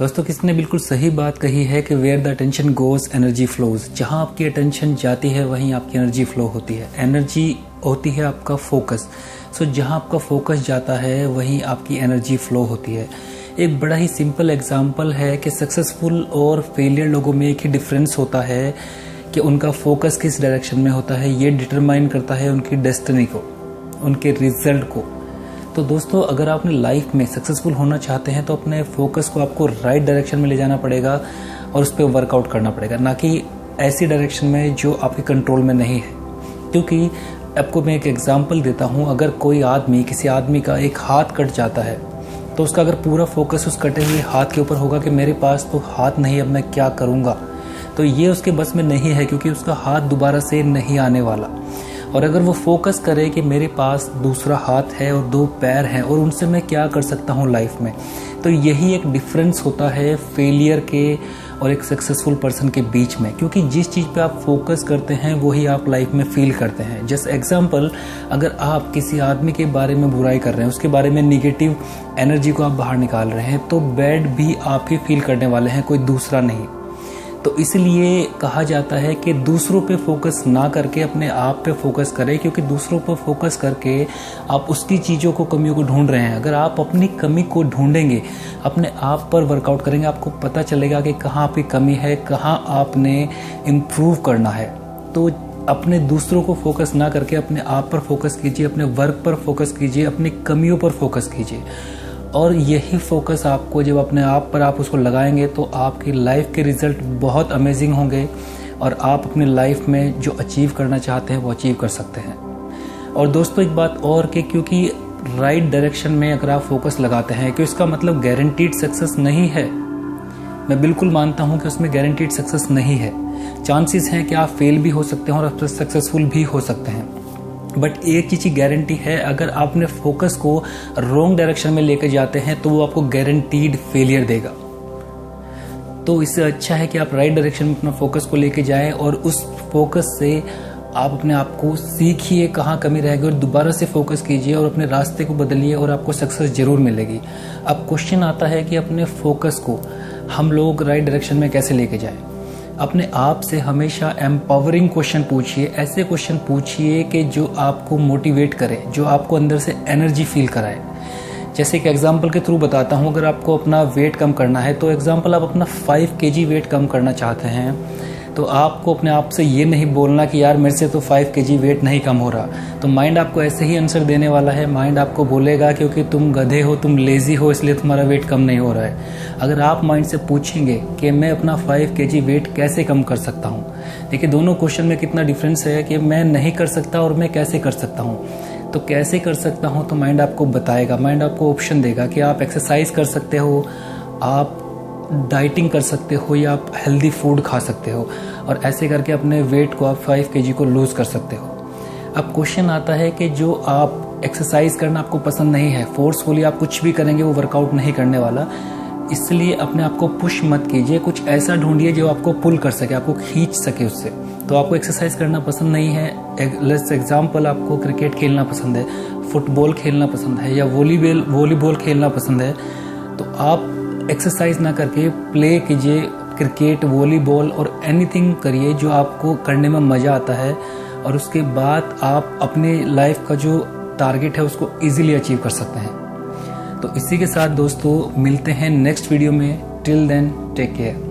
दोस्तों किसने बिल्कुल सही बात कही है कि where the attention goes energy flows. जहां आपकी अटेंशन जाती है वहीं आपकी एनर्जी फ्लो होती है। एनर्जी होती है आपका फोकस। जहां आपका फोकस जाता है वहीं आपकी एनर्जी फ्लो होती है। एक बड़ा ही सिंपल एग्जांपल है कि सक्सेसफुल और फेलियर लोगों में एक ही डिफरेंस होता है कि उनका फोकस किस डायरेक्शन में होता है। ये डिटरमाइन करता है उनकी डेस्टिनी को, उनके रिजल्ट को। तो दोस्तों अगर आप अपनी लाइफ में सक्सेसफुल होना चाहते हैं तो अपने फोकस को आपको राइट डायरेक्शन में ले जाना पड़ेगा और उस पर वर्कआउट करना पड़ेगा, ना कि ऐसी डायरेक्शन में जो आपके कंट्रोल में नहीं है। क्योंकि आपको मैं एक एग्जांपल देता हूं, अगर कोई आदमी, किसी आदमी का एक हाथ कट जाता है तो उसका अगर पूरा फोकस उस कटे हुए हाथ के ऊपर होगा कि मेरे पास तो हाथ नहीं, अब मैं क्या करूंगा, तो ये उसके बस में नहीं है, क्योंकि उसका हाथ दोबारा से नहीं आने वाला। और अगर वो फोकस करे कि मेरे पास दूसरा हाथ है और दो पैर हैं और उनसे मैं क्या कर सकता हूँ लाइफ में, तो यही एक डिफरेंस होता है फेलियर के और एक सक्सेसफुल पर्सन के बीच में। क्योंकि जिस चीज़ पे आप फोकस करते हैं वही आप लाइफ में फील करते हैं। जस्ट एग्जांपल, अगर आप किसी आदमी के बारे में बुराई कर रहे हैं, उसके बारे में निगेटिव एनर्जी को आप बाहर निकाल रहे हैं, तो बैड भी आप ही फील करने वाले हैं, कोई दूसरा नहीं। तो इसलिए कहा जाता है कि दूसरों पे फोकस ना करके अपने आप पे फोकस करें, क्योंकि दूसरों पर फोकस करके आप उसकी चीज़ों को, कमियों को ढूंढ रहे हैं। अगर आप अपनी कमी को ढूंढेंगे, अपने आप पर वर्कआउट करेंगे, आपको पता चलेगा कि कहाँ आपकी कमी है, कहाँ आपने इम्प्रूव करना है। तो अपने दूसरों को फोकस ना करके अपने आप पर फोकस कीजिए, अपने वर्क पर फोकस कीजिए, अपनी कमियों पर फोकस कीजिए। और यही फोकस आपको, जब अपने आप पर आप उसको लगाएंगे तो आपकी लाइफ के रिजल्ट बहुत अमेजिंग होंगे और आप अपनी लाइफ में जो अचीव करना चाहते हैं वो अचीव कर सकते हैं। और दोस्तों एक बात और कि क्योंकि राइट डायरेक्शन में अगर आप फोकस लगाते हैं, कि इसका मतलब गारंटीड सक्सेस नहीं है। मैं बिल्कुल मानता हूं कि उसमें गारंटीड सक्सेस नहीं है। चांसेस हैं कि आप फेल भी हो सकते हैं और सक्सेसफुल भी हो सकते हैं। बट एक चीज़ की गारंटी है, अगर आप अपने फोकस को रॉन्ग डायरेक्शन में लेकर जाते हैं तो वो आपको गारंटीड फेलियर देगा। तो इससे अच्छा है कि आप राइट डायरेक्शन में अपना फोकस को लेकर जाएं और उस फोकस से आप अपने आप को सीखिए कहाँ कमी रहेगी और दोबारा से फोकस कीजिए और अपने रास्ते को बदलिए और आपको सक्सेस जरूर मिलेगी। अब क्वेश्चन आता है कि अपने फोकस को हम लोग राइट डायरेक्शन में कैसे लेके जाएं। अपने आप से हमेशा एम्पावरिंग क्वेश्चन पूछिए, ऐसे क्वेश्चन पूछिए कि जो आपको मोटिवेट करे, जो आपको अंदर से एनर्जी फील कराए। जैसे कि एग्जांपल के थ्रू बताता हूँ, अगर आपको अपना वेट कम करना है, तो एग्जांपल आप अपना 5 kg वेट कम करना चाहते हैं, तो आपको अपने आप से ये नहीं बोलना कि यार मेरे से तो 5 kg वेट नहीं कम हो रहा। तो माइंड आपको ऐसे ही आंसर देने वाला है। माइंड आपको बोलेगा क्योंकि तुम गधे हो, तुम लेजी हो, इसलिए तुम्हारा वेट कम नहीं हो रहा है। अगर आप माइंड से पूछेंगे कि मैं अपना 5 kg वेट कैसे कम कर सकता हूँ, देखिए दोनों क्वेश्चन में कितना डिफरेंस है कि मैं नहीं कर सकता और मैं कैसे कर सकता हूँ। तो कैसे कर सकता हूँ तो माइंड आपको बताएगा, माइंड आपको ऑप्शन देगा कि आप एक्सरसाइज कर सकते हो, आप डाइटिंग कर सकते हो, या आप हेल्दी फूड खा सकते हो, और ऐसे करके अपने वेट को आप 5 kg को लूज कर सकते हो। अब क्वेश्चन आता है कि जो आप एक्सरसाइज करना आपको पसंद नहीं है, फोर्सफुली आप कुछ भी करेंगे वो वर्कआउट नहीं करने वाला, इसलिए अपने आप को पुश मत कीजिए, कुछ ऐसा ढूंढिए जो आपको पुल कर सके, आपको खींच सके उससे। तो आपको एक्सरसाइज करना पसंद नहीं है, लेट्स एग्जाम्पल आपको क्रिकेट खेलना पसंद है, फुटबॉल खेलना पसंद है, या वॉलीबॉल खेलना पसंद है, तो आप एक्सरसाइज ना करके प्ले कीजिए, क्रिकेट, वॉलीबॉल और एनीथिंग करिए जो आपको करने में मज़ा आता है, और उसके बाद आप अपने लाइफ का जो टारगेट है उसको इजीली अचीव कर सकते हैं। तो इसी के साथ दोस्तों मिलते हैं नेक्स्ट वीडियो में। Till then take care.